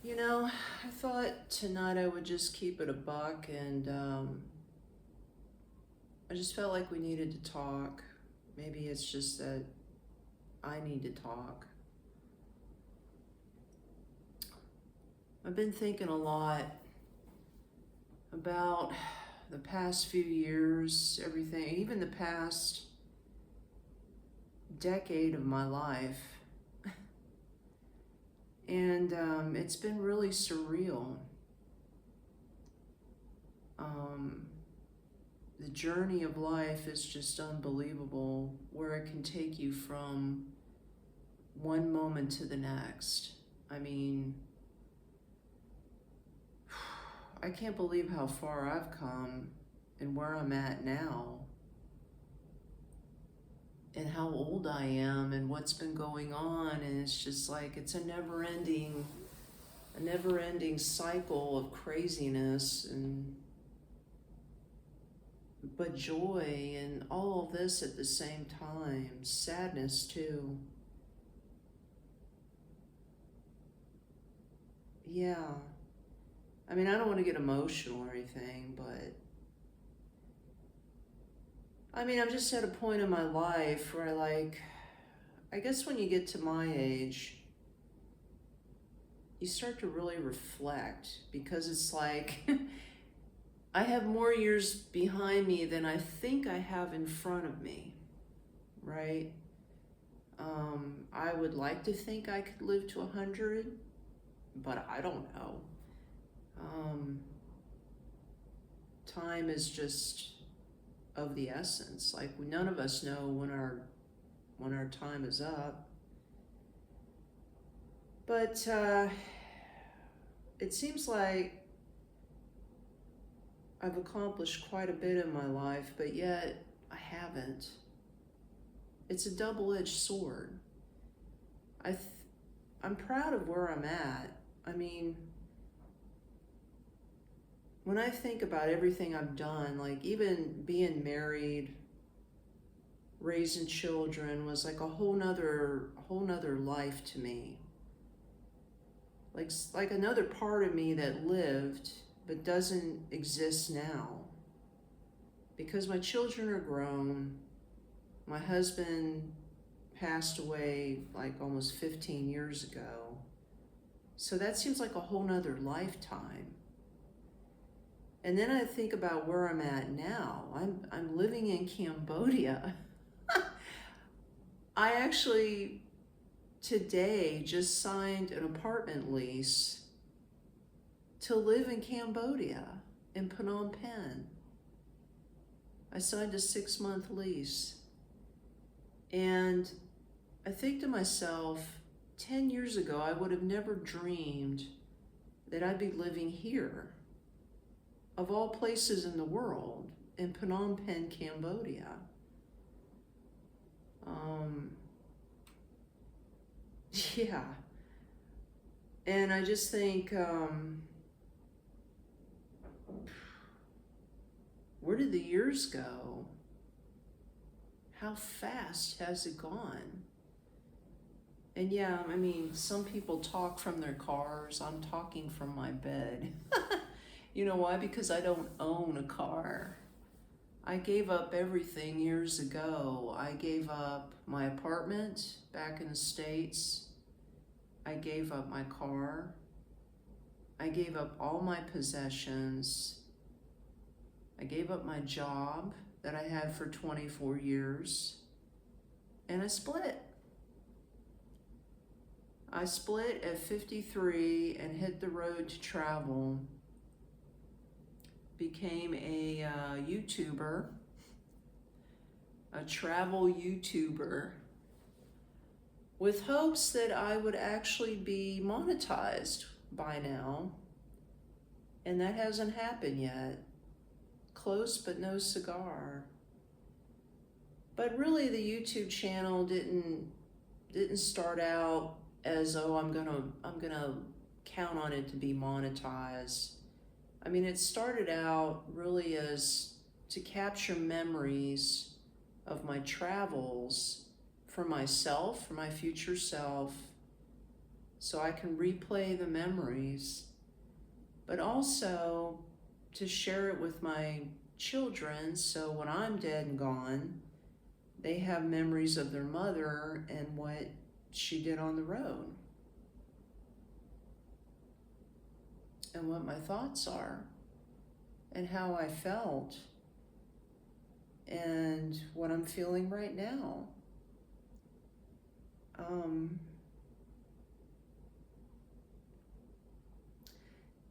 You know, I thought tonight I would just keep it a buck, and I just felt like we needed to talk. Maybe it's just that I need to talk. I've been thinking a lot about the past few years, everything, even the past decade of my life. And it's been really surreal. Um, the journey of life is just unbelievable, where it can take you from one moment to the next. I mean, I can't believe how far I've come and where I'm at now, and how old I am and what's been going on. And it's just like, it's a never-ending cycle of craziness, and but joy and all of this at the same time. Sadness too. Yeah. I mean, I don't want to get emotional or anything, but I mean, I'm just at a point in my life where I guess when you get to my age, you start to really reflect, because it's like I have more years behind me than I think I have in front of me, right? I would like to think I could live to 100, but I don't know. Time is just of the essence. Like, none of us know when our time is up. But it seems like I've accomplished quite a bit in my life, but yet I haven't. It's a double-edged sword. I'm proud of where I'm at. I mean, when I think about everything I've done, like even being married, raising children was like a whole nother life to me. Like another part of me that lived but doesn't exist now. Because my children are grown. My husband passed away like almost 15 years ago. So that seems like a whole nother lifetime. And then I think about where I'm at now. I'm living in Cambodia. I actually today just signed an apartment lease to live in Cambodia, in Phnom Penh. I signed a 6-month lease. And I think to myself, 10 years ago, I would have never dreamed that I'd be living here, of all places in the world, in Phnom Penh, Cambodia. Yeah. And I just think, where did the years go? How fast has it gone? And yeah, I mean, some people talk from their cars. I'm talking from my bed. You know why? Because I don't own a car. I gave up everything years ago. I gave up my apartment back in the States. I gave up my car. I gave up all my possessions. I gave up my job that I had for 24 years. And I split. I split at 53 and hit the road to travel. Became a YouTuber, a travel YouTuber, with hopes that I would actually be monetized by now. And that hasn't happened yet. Close but no cigar. But really, the YouTube channel didn't start out as, oh, I'm gonna count on it to be monetized. I mean, it started out really as to capture memories of my travels for myself, for my future self, so I can replay the memories, but also to share it with my children so when I'm dead and gone, they have memories of their mother and what she did on the road and what my thoughts are and how I felt and what I'm feeling right now.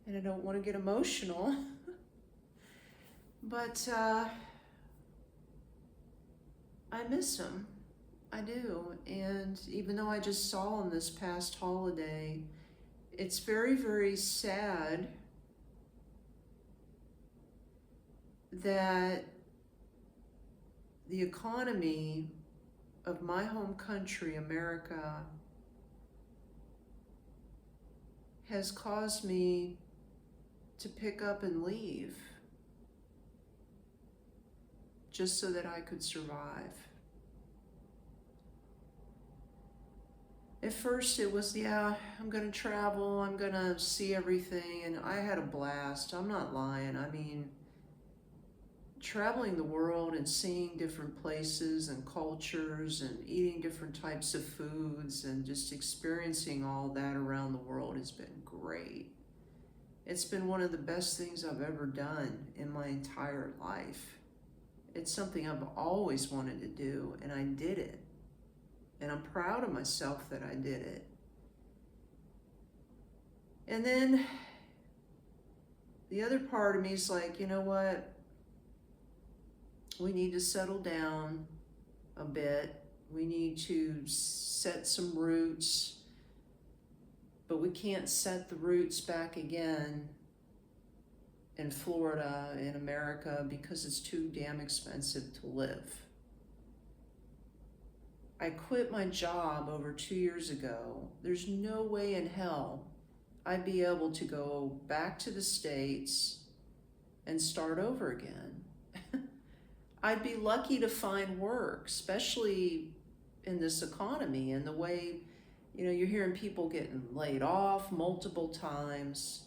And I don't want to get emotional, but I miss him. I do. And even though I just saw him this past holiday, it's very, very sad that the economy of my home country, America, has caused me to pick up and leave just so that I could survive. At first it was, yeah, I'm gonna travel, I'm gonna see everything, and I had a blast. I'm not lying. I mean, traveling the world and seeing different places and cultures and eating different types of foods and just experiencing all that around the world has been great. It's been one of the best things I've ever done in my entire life. It's something I've always wanted to do, and I did it. And I'm proud of myself that I did it. And then the other part of me is like, you know what? We need to settle down a bit. We need to set some roots, but we can't set the roots back again in Florida, in America, because it's too damn expensive to live. I quit my job over 2 years ago. There's no way in hell I'd be able to go back to the States and start over again. I'd be lucky to find work, especially in this economy and the way, you know, you're hearing people getting laid off multiple times.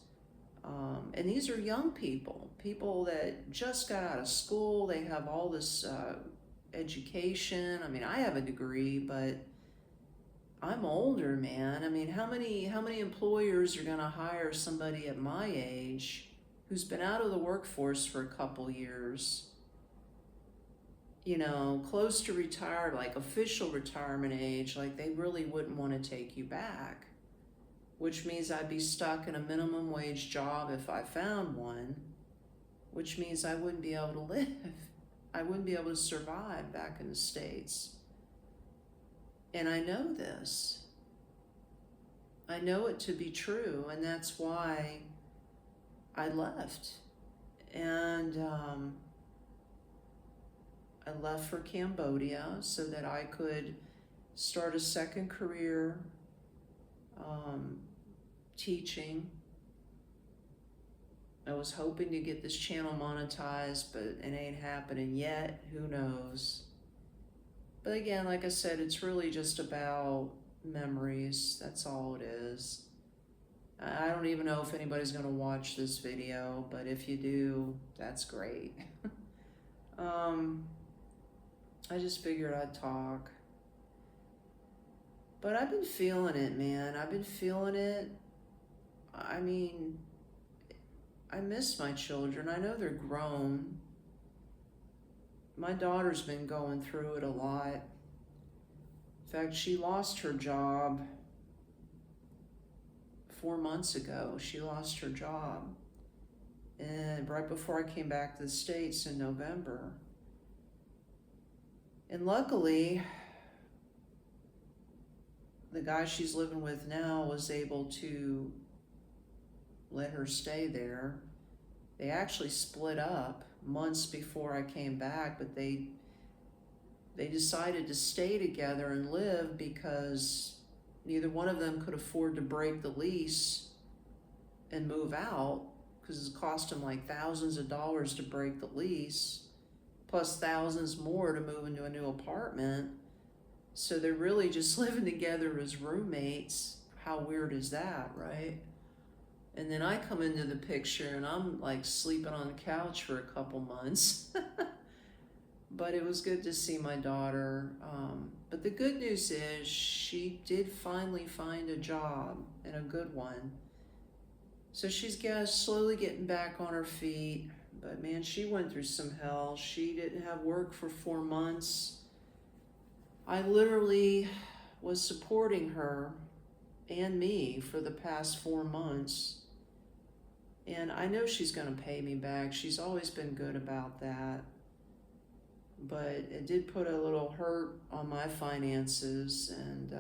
And these are young people, people that just got out of school. They have all this education. I mean, I have a degree, but I'm older, man. I mean, how many employers are going to hire somebody at my age who's been out of the workforce for a couple years, you know, close to retired, like official retirement age, like they really wouldn't want to take you back, which means I'd be stuck in a minimum wage job if I found one, which means I wouldn't be able to live. I wouldn't be able to survive back in the States. And I know this. I know it to be true, and that's why I left. And I left for Cambodia so that I could start a second career teaching. I was hoping to get this channel monetized, but it ain't happening yet. Who knows? But again, like I said, it's really just about memories. That's all it is. I don't even know if anybody's going to watch this video, but if you do, that's great. I just figured I'd talk. But I've been feeling it, man. I've been feeling it. I mean, I miss my children. I know they're grown. My daughter's been going through it a lot. In fact, she lost her job 4 months ago. She lost her job. And right before I came back to the States in November. And luckily, the guy she's living with now was able to let her stay there. They actually split up months before I came back, but they decided to stay together and live because neither one of them could afford to break the lease and move out, because it cost them like thousands of dollars to break the lease, plus thousands more to move into a new apartment. So they're really just living together as roommates, how weird is that, right? And then I come into the picture and I'm like sleeping on the couch for a couple months. But it was good to see my daughter. But the good news is she did finally find a job, and a good one. So she's slowly getting back on her feet. But man, she went through some hell. She didn't have work for 4 months. I literally was supporting her and me for the past 4 months. And I know she's going to pay me back. She's always been good about that. But it did put a little hurt on my finances, and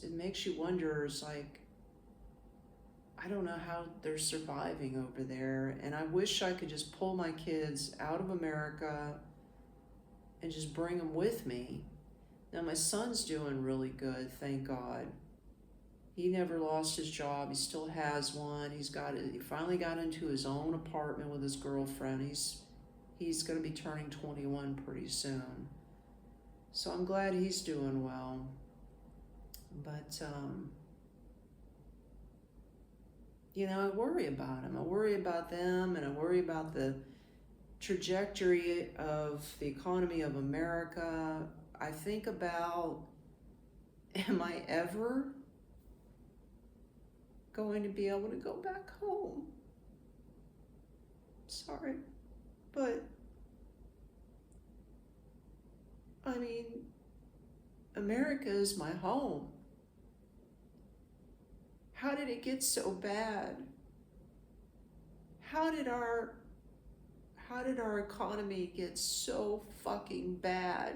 it makes you wonder. It's like, I don't know how they're surviving over there, and I wish I could just pull my kids out of America and just bring them with me. Now my son's doing really good, thank God. He never lost his job. He still has one. He finally got into his own apartment with his girlfriend. He's going to be turning 21 pretty soon. So I'm glad he's doing well. But, I worry about him. I worry about them, and I worry about the trajectory of the economy of America. I think about, am I ever going to be able to go back home? Sorry, but I mean, America is my home. How did it get so bad? How did our economy get so fucking bad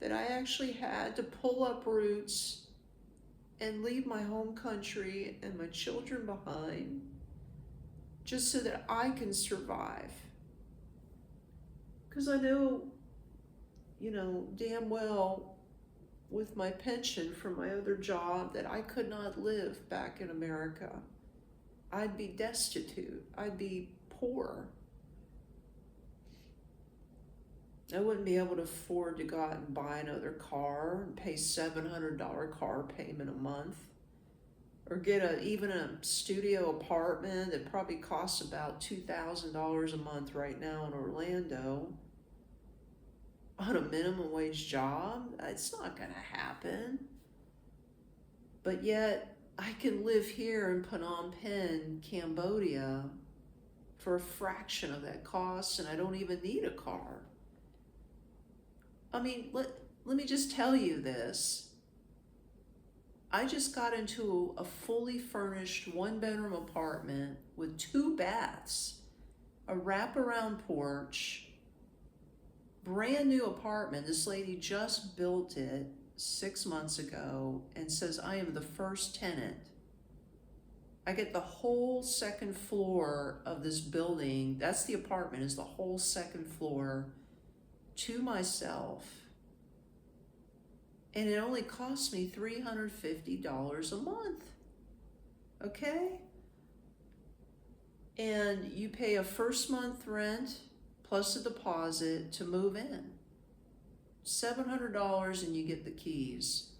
that I actually had to pull up roots and leave my home country and my children behind just so that I can survive? Because I know, damn well with my pension from my other job that I could not live back in America. I'd be destitute. I'd be poor. I wouldn't be able to afford to go out and buy another car and pay $700 car payment a month, or get even a studio apartment that probably costs about $2,000 a month right now in Orlando on a minimum wage job. It's not going to happen. But yet I can live here in Phnom Penh, Cambodia for a fraction of that cost, and I don't even need a car. I mean, let me just tell you this. I just got into a fully furnished 1-bedroom apartment with 2 baths, a wraparound porch, brand new apartment. This lady just built it 6 months ago and says I am the first tenant. I get the whole 2nd floor of this building. That's the apartment, is the whole 2nd floor to myself, and it only cost me $350 a month, okay? And you pay a first month rent plus a deposit to move in. $700 and you get the keys.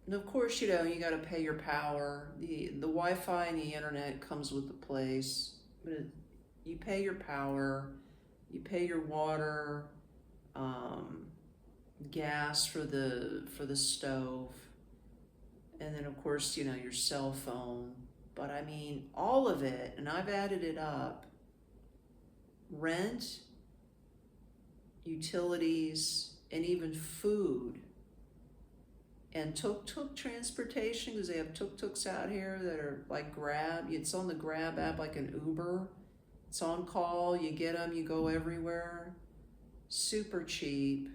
And of course, you got to pay your power. The Wi-Fi and the internet comes with the place, but you pay your power. You pay your water, gas for the stove, and then of course, your cell phone. But I mean, all of it, and I've added it up: rent, utilities, and even food, and tuk-tuk transportation, because they have tuk-tuks out here that are like Grab. It's on the Grab app like an Uber. It's on call, you get them, you go everywhere. Super cheap.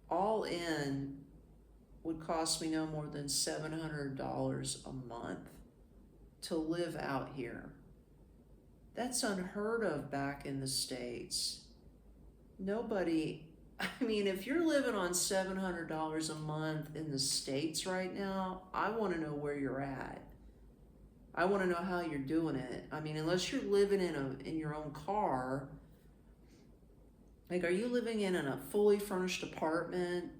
All in would cost me no more than $700 a month to live out here. That's unheard of back in the States. Nobody, if you're living on $700 a month in the States right now, I want to know where you're at. I want to know how you're doing it. Unless you're living in your own car, Like, are you living in a fully furnished apartment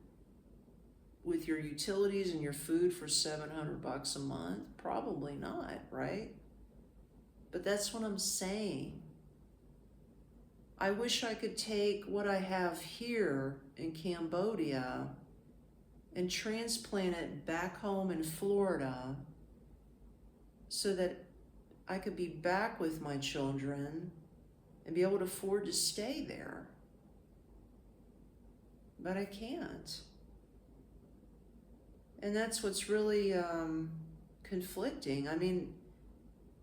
with your utilities and your food for $700 a month? Probably not, right? But that's what I'm saying. I wish I could take what I have here in Cambodia and transplant it back home in Florida so that I could be back with my children and be able to afford to stay there. But I can't. And that's what's really conflicting. I mean,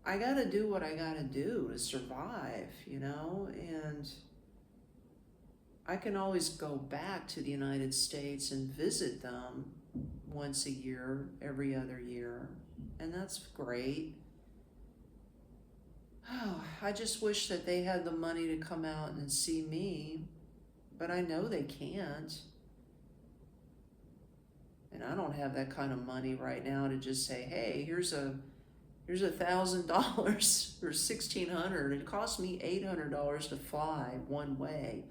I gotta do what I gotta do to survive, you know? And I can always go back to the United States and visit them once a year, every other year. And that's great. Oh, I just wish that they had the money to come out and see me, but I know they can't. And I don't have that kind of money right now to just say, hey, here's $1,000 or $1,600. It cost me $800 to fly one way.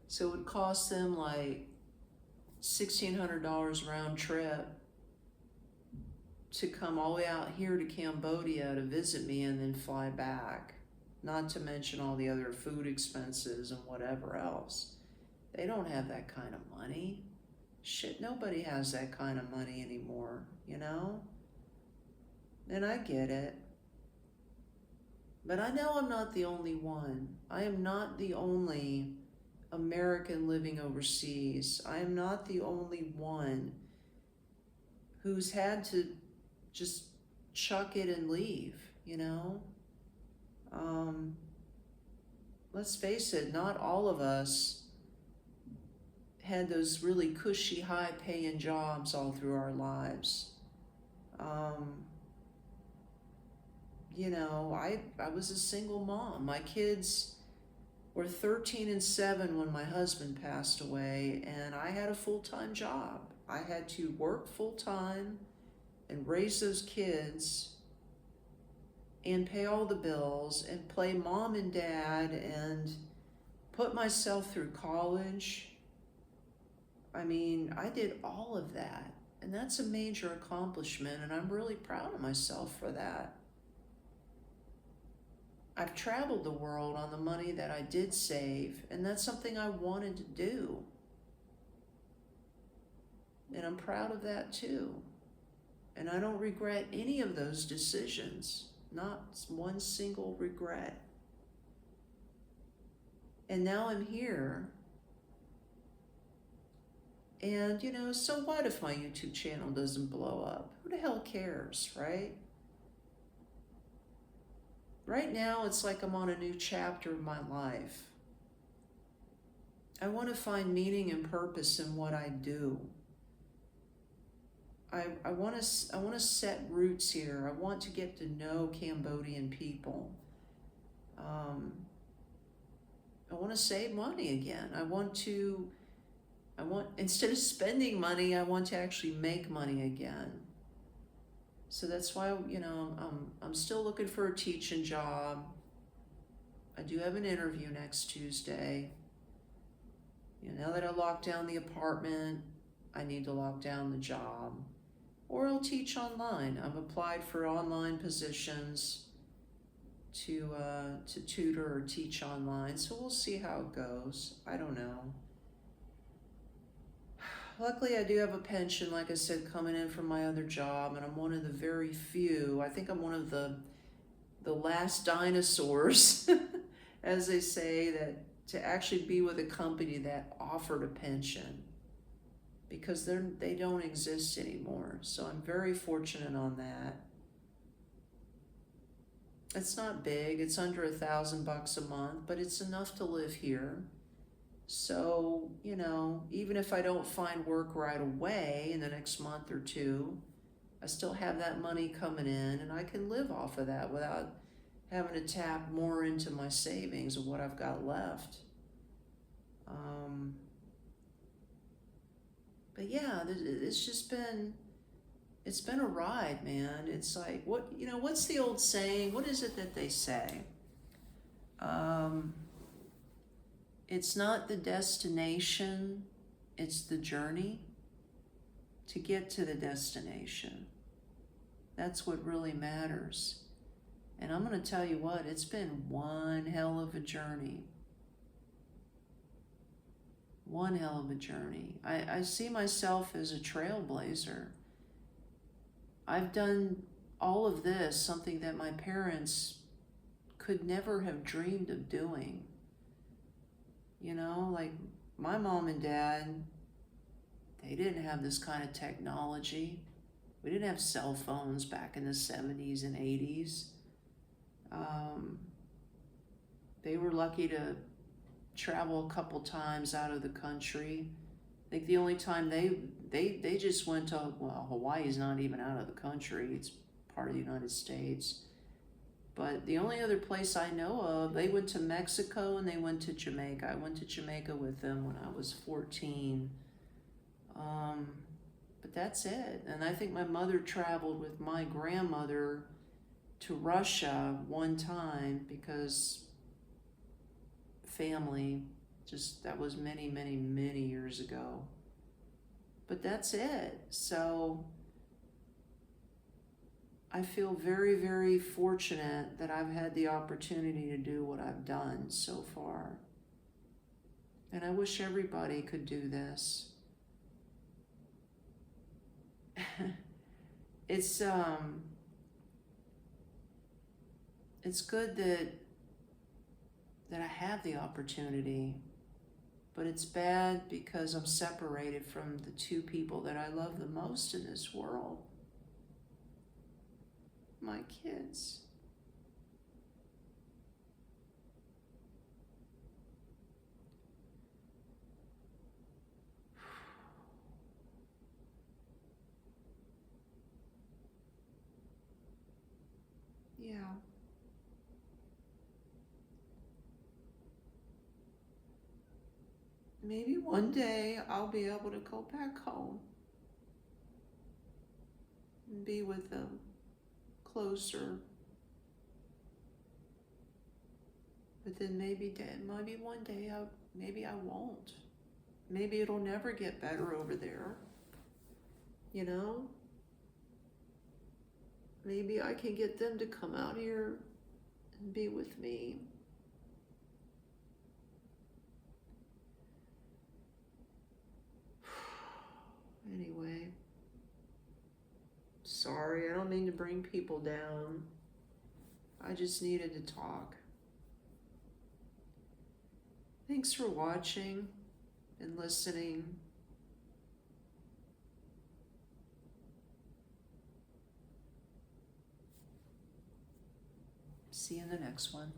So it would cost them like $1,600 round trip to come all the way out here to Cambodia to visit me and then fly back. Not to mention all the other food expenses and whatever else. They don't have that kind of money. Shit, nobody has that kind of money anymore, you know? And I get it. But I know I'm not the only one. I am not the only American living overseas. I am not the only one who's had to just chuck it and leave, you know? Let's face it, not all of us had those really cushy, high-paying jobs all through our lives. You know, I was a single mom. My kids were 13 and 7 when my husband passed away, and I had a full-time job. I had to work full-time and raise those kids and pay all the bills and play mom and dad and put myself through college. I mean, I did all of that, and that's a major accomplishment, and I'm really proud of myself for that. I've traveled the world on the money that I did save, and that's something I wanted to do. And I'm proud of that too. And I don't regret any of those decisions, not one single regret. And now I'm here. And, you know, so what if my YouTube channel doesn't blow up? Who the hell cares, right? Right now, it's like I'm on a new chapter of my life. I want to find meaning and purpose in what I do. I want to set roots here. I want to get to know Cambodian people. I want to save money again. Instead of spending money, I want to actually make money again. So that's why, you know, I'm still looking for a teaching job. I do have an interview next Tuesday. You know, now that I locked down the apartment, I need to lock down the job. Or I'll teach online. I've applied for online positions to tutor or teach online. So we'll see how it goes. I don't know. Luckily, I do have a pension, like I said, coming in from my other job, and I'm one of the very few. I think I'm one of the last dinosaurs, as they say, that to actually be with a company that offered a pension, because they don't exist anymore. So I'm very fortunate on that. It's not big. It's under $1,000 a month, but it's enough to live here. So, you know, even if I don't find work right away in the next month or two, I still have that money coming in, and I can live off of that without having to tap more into my savings of what I've got left. But yeah, it's been a ride, man. It's like, what's the old saying? What is it that they say? It's not the destination, it's the journey to get to the destination. That's what really matters. And I'm going to tell you what, it's been one hell of a journey. One hell of a journey. I see myself as a trailblazer. I've done all of this, something that my parents could never have dreamed of doing. You know, like my mom and dad, they didn't have this kind of technology. We didn't have cell phones back in the 70s and 80s. They were lucky to travel a couple times out of the country. I think the only time they just went to, well, Hawaii's not even out of the country. It's part of the United States. But the only other place I know of, they went to Mexico and they went to Jamaica. I went to Jamaica with them when I was 14. But that's it. And I think my mother traveled with my grandmother to Russia one time because family, just that was many, many, many years ago. But that's it. So I feel very, very fortunate that I've had the opportunity to do what I've done so far. And I wish everybody could do this. It's good that I have the opportunity, but it's bad because I'm separated from the two people that I love the most in this world. My kids. Yeah. Maybe one day I'll be able to go back home and be with them closer. But then maybe one day maybe I won't. Maybe it'll never get better over there. You know? Maybe I can get them to come out here and be with me. Anyway, sorry, I don't mean to bring people down. I just needed to talk. Thanks for watching and listening. See you in the next one.